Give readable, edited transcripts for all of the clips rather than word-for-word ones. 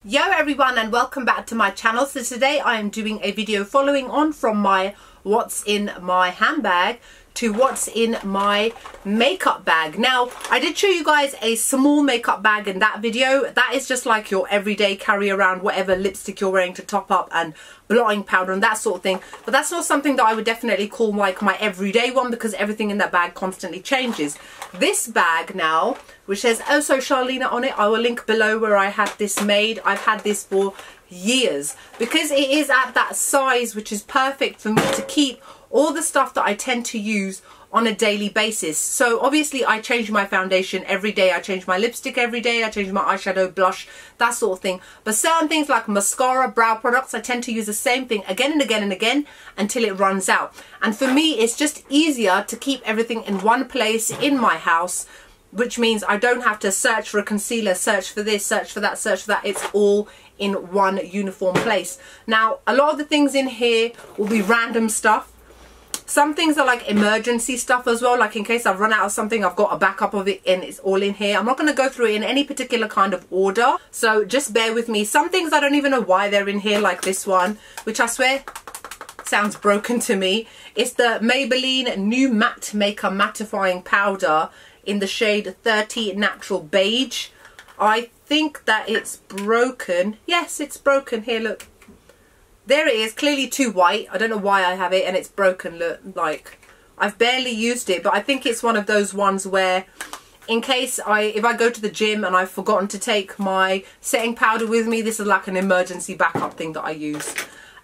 Yo everyone, and welcome back to my channel. So today I am doing a video following on from my what's in my handbag to what's in my makeup bag. Now I did show you guys a small makeup bag in that video. That is just like your everyday carry around whatever lipstick you're wearing to top up and blotting powder and that sort of thing, but that's not something that I would definitely call like my everyday one because everything in that bag constantly changes. This bag now, which says "Oh So Charlena" on it, I will link below where I had this made. I've had this for years because it is at that size which is perfect for me to keep all the stuff that I tend to use on a daily basis. So obviously I change my foundation every day, I change my lipstick every day, I change my eyeshadow, blush, that sort of thing. But certain things like mascara, brow products, I tend to use the same thing again and again and again until it runs out. And for me it's just easier to keep everything in one place in my house, which means I don't have to search for a concealer, search for this, search for that, search for that. It's all in one uniform place. Now a lot of the things in here will be random stuff. Some things are like emergency stuff as well, like in case I've run out of something, I've got a backup of it and it's all in here. I'm not going to go through it in any particular kind of order, so just bear with me. Some things I don't even know why they're in here, like this one, which I swear sounds broken to me. It's the Maybelline New Matte Maker Mattifying Powder in the shade 30 Natural Beige. I think that it's broken. Yes, it's broken. Here, look. There it is, clearly too white. I don't know why I have it and it's broken. Look, like I've barely used it, but I think it's one of those ones where in case if I go to the gym and I've forgotten to take my setting powder with me, this is like an emergency backup thing that I use.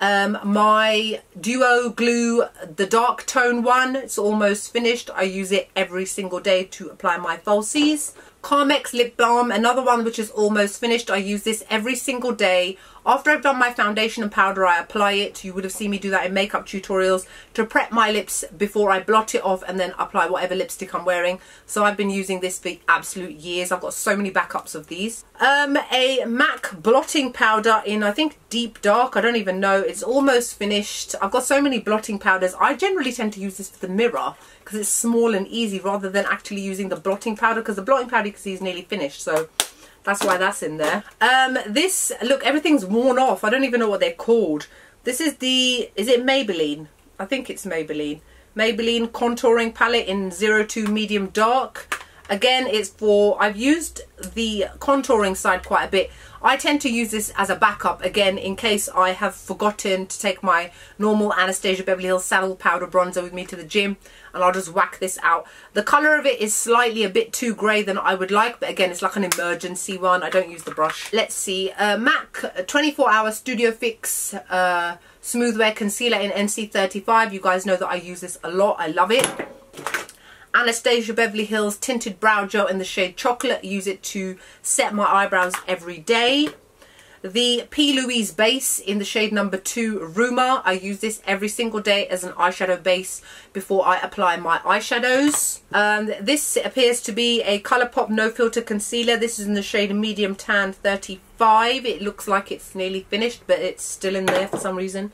My Duo Glue, the dark tone one, it's almost finished. I use it every single day to apply my falsies. Carmex Lip Balm, another one which is almost finished. I use this every single day. After I've done my foundation and powder, I apply it. You would have seen me do that in makeup tutorials to prep my lips before I blot it off and then apply whatever lipstick I'm wearing. So I've been using this for absolute years. I've got so many backups of these. A MAC blotting powder in, I think, Deep Dark. I don't even know. It's almost finished. I've got so many blotting powders. I generally tend to use this for the mirror because it's small and easy rather than actually using the blotting powder, because the blotting powder you can see is nearly finished. So that's why that's in there. This, look, everything's worn off. I don't even know what they're called. This is the, is it Maybelline? I think it's Maybelline. Maybelline contouring palette in 02 medium dark. Again, it's for, I've used the contouring side quite a bit. I tend to use this as a backup, again, in case I have forgotten to take my normal Anastasia Beverly Hills Saddle Powder Bronzer with me to the gym, and I'll just whack this out. The colour of it is slightly a bit too grey than I would like, but again, it's like an emergency one. I don't use the brush. Let's see. MAC 24 Hour Studio Fix Smooth Wear Concealer in NC35. You guys know that I use this a lot. I love it. Anastasia Beverly Hills Tinted Brow Gel in the shade Chocolate. Use it to set my eyebrows every day. The P. Louise base in the shade number 2 Rumor. I use this every single day as an eyeshadow base before I apply my eyeshadows. This appears to be a Colourpop No Filter Concealer. This is in the shade Medium Tan 35. It looks like it's nearly finished, but it's still in there for some reason.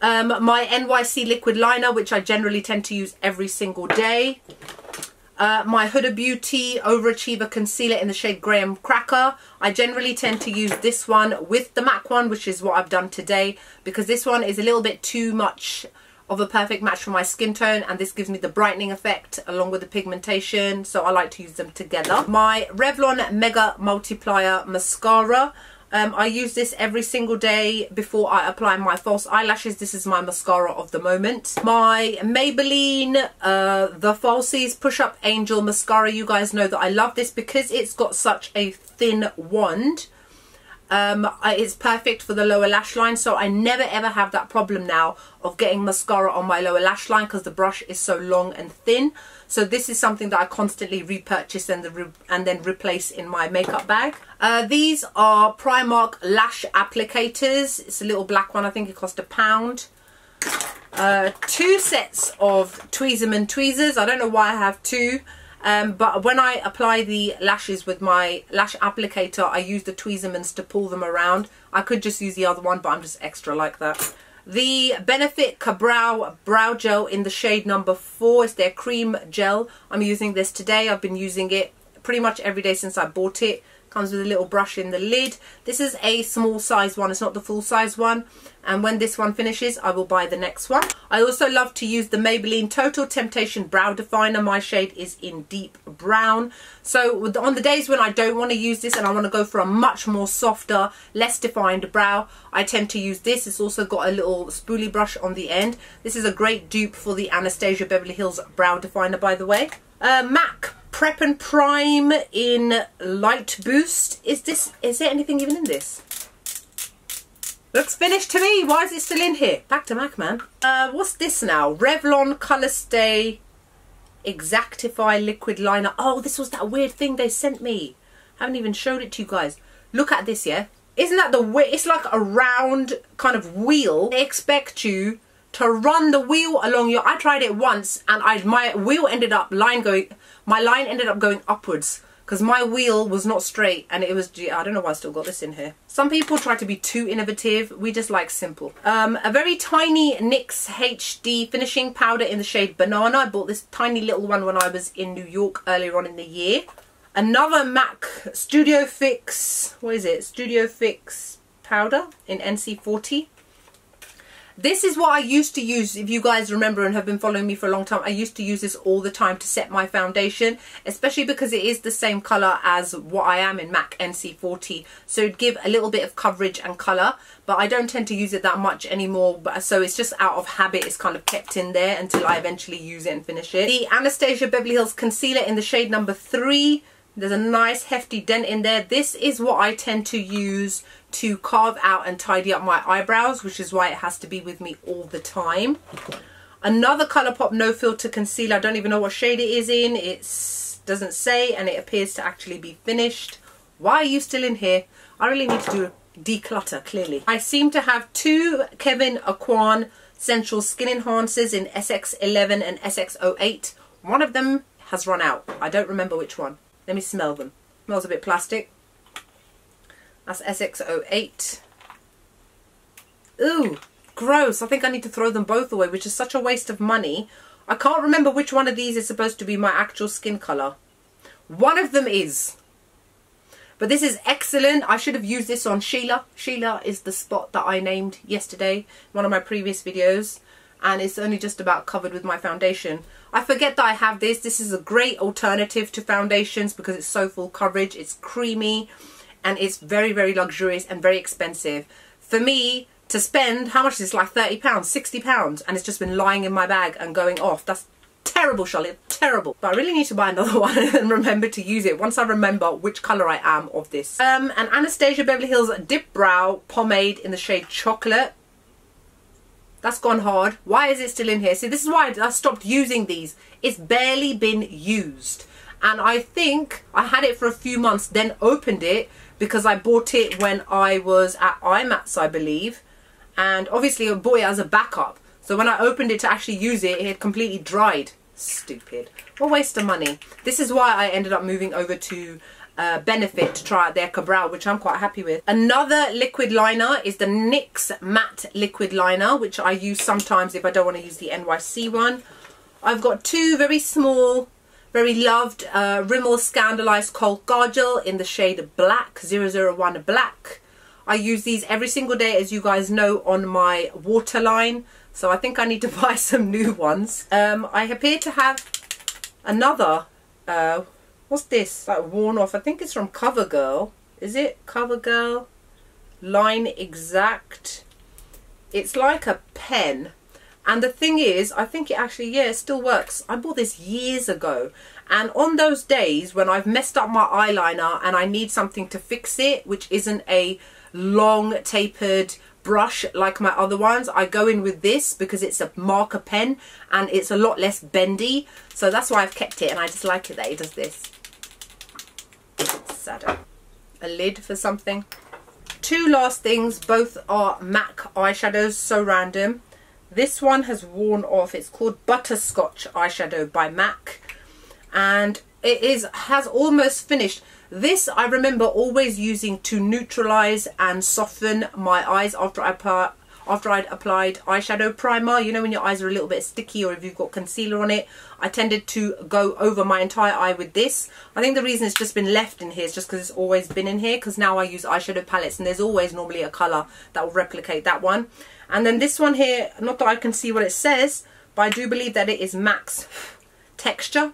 My NYC liquid liner, which I generally tend to use every single day. My Huda Beauty Overachiever concealer in the shade Graham Cracker. I generally tend to use this one with the MAC one, which is what I've done today, because this one is a little bit too much of a perfect match for my skin tone, and this gives me the brightening effect along with the pigmentation, so I like to use them together. My Revlon Mega Multiplier Mascara. I use this every single day before I apply my false eyelashes. This is my mascara of the moment. My Maybelline The Falsies Push Up Angel Mascara. You guys know that I love this because it's got such a thin wand. It's perfect for the lower lash line, so I never ever have that problem now of getting mascara on my lower lash line because the brush is so long and thin. So this is something that I constantly repurchase and then replace in my makeup bag. These are Primark lash applicators. It's a little black one. I think it cost £1. 2 sets of Tweezerman tweezers. I don't know why I have 2. But when I apply the lashes with my lash applicator, I use the Tweezermans to pull them around. I could just use the other one, but I'm just extra like that. The Benefit Ka-Brow Brow Gel in the shade number 4. It's their cream gel. I'm using this today. I've been using it pretty much every day since I bought it. Comes with a little brush in the lid. This is a small size one, it's not the full size one. And when this one finishes, I will buy the next one. I also love to use the Maybelline Total Temptation Brow Definer. My shade is in deep brown. So on the days when I don't want to use this and I want to go for a much more softer, less defined brow, I tend to use this. It's also got a little spoolie brush on the end. This is a great dupe for the Anastasia Beverly Hills Brow Definer, by the way. MAC Prep and Prime in Light Boost. Is there anything even in this? Looks finished to me. Why is it still in here? Back to MAC, man. What's this now? Revlon Color Stay Exactify Liquid Liner. Oh, this was that weird thing they sent me. Haven't even showed it to you guys. Look at this, yeah? Isn't that the way? It's like a round kind of wheel. They expect you to run the wheel along your... I tried it once and my wheel ended up my line ended up going upwards because my wheel was not straight, and it was... I don't know why I still got this in here. Some people try to be too innovative. We just like simple. A very tiny NYX HD finishing powder in the shade Banana. I bought this tiny little one when I was in New York earlier on in the year. Another MAC Studio Fix... What is it? Studio Fix powder in NC40. This is what I used to use, if you guys remember and have been following me for a long time. I used to use this all the time to set my foundation, especially because it is the same colour as what I am in MAC NC40. So it'd give a little bit of coverage and colour, but I don't tend to use it that much anymore. So it's just out of habit, it's kind of kept in there until I eventually use it and finish it. The Anastasia Beverly Hills Concealer in the shade number 3. There's a nice hefty dent in there. This is what I tend to use to carve out and tidy up my eyebrows, which is why it has to be with me all the time. Another Colourpop No Filter Concealer. I don't even know what shade it is in. It doesn't say, and it appears to actually be finished. Why are you still in here? I really need to do a declutter, clearly. I seem to have 2 Kevyn Aucoin Sensual Skin Enhancers in SX11 and SX08. One of them has run out. I don't remember which one. Let me smell them. Smells a bit plastic. That's SX08. Ooh, gross. I think I need to throw them both away, which is such a waste of money. I can't remember which one of these is supposed to be my actual skin colour. One of them is. But this is excellent. I should have used this on Sheila. Sheila is the spot that I named yesterday in one of my previous videos. And it's only just about covered with my foundation. I forget that I have this. This is a great alternative to foundations because it's so full coverage. It's creamy and it's very, very luxurious and very expensive. For me to spend, how much is this? Like £30, £60, and it's just been lying in my bag and going off. That's terrible, Charlotte, terrible. But I really need to buy another one and remember to use it once I remember which colour I am of this. An Anastasia Beverly Hills Dip Brow Pomade in the shade Chocolate. That's gone hard. Why is it still in here? See, this is why I stopped using these. It's barely been used. And I think I had it for a few months, then opened it because I bought it when I was at IMATS, I believe. And obviously I bought it as a backup. So when I opened it to actually use it, it had completely dried. Stupid. What a waste of money. This is why I ended up moving over to Benefit to try out their Cabral, which I'm quite happy with. Another liquid liner is the NYX Matte Liquid Liner, which I use sometimes if I don't want to use the NYC one. I've got 2 very small, very loved Rimmel Scandalized Kohl Kajal in the shade Black, 001 Black. I use these every single day, as you guys know, on my waterline. So I think I need to buy some new ones. I appear to have another... what's this? Like worn off. I think it's from CoverGirl. Is it CoverGirl? Line Exact. It's like a pen. And the thing is, I think it actually, yeah, it still works. I bought this years ago. And on those days when I've messed up my eyeliner and I need something to fix it, which isn't a long tapered brush like my other ones, I go in with this because it's a marker pen and it's a lot less bendy. So that's why I've kept it, and I just like it that it does this. Sadder. A lid for something. 2 last things, both are MAC eyeshadows, so random. This one has worn off. It's called Butterscotch Eyeshadow by MAC, and it has almost finished. This I remember always using to neutralize and soften my eyes after after I'd applied eyeshadow primer. You know when your eyes are a little bit sticky, or if you've got concealer on it, I tended to go over my entire eye with this. I think the reason it's just been left in here is just because it's always been in here, because now I use eyeshadow palettes and there's always normally a colour that will replicate that one. And then this one here, not that I can see what it says, but I do believe that it is Max Texture.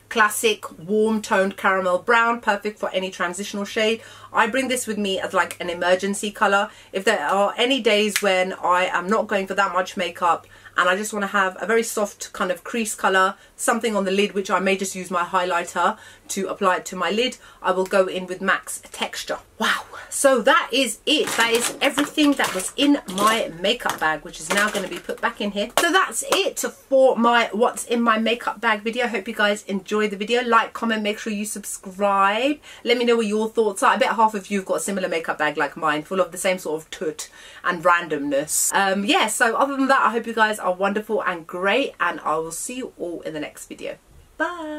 Classic warm toned caramel brown, perfect for any transitional shade. I bring this with me as like an emergency colour. If there are any days when I am not going for that much makeup and I just want to have a very soft kind of crease colour, something on the lid, which I may just use my highlighter to apply it to my lid, I will go in with Max Texture. Wow, so that is it. That is everything that was in my makeup bag, which is now going to be put back in here. So that's it for my what's in my makeup bag video. I hope you guys enjoyed the video. Like, comment, make sure you subscribe. Let me know what your thoughts are. I bet half of you have got a similar makeup bag like mine, full of the same sort of toot and randomness. Yeah, so other than that, I hope you guys are wonderful and great, and I will see you all in the next video. Bye.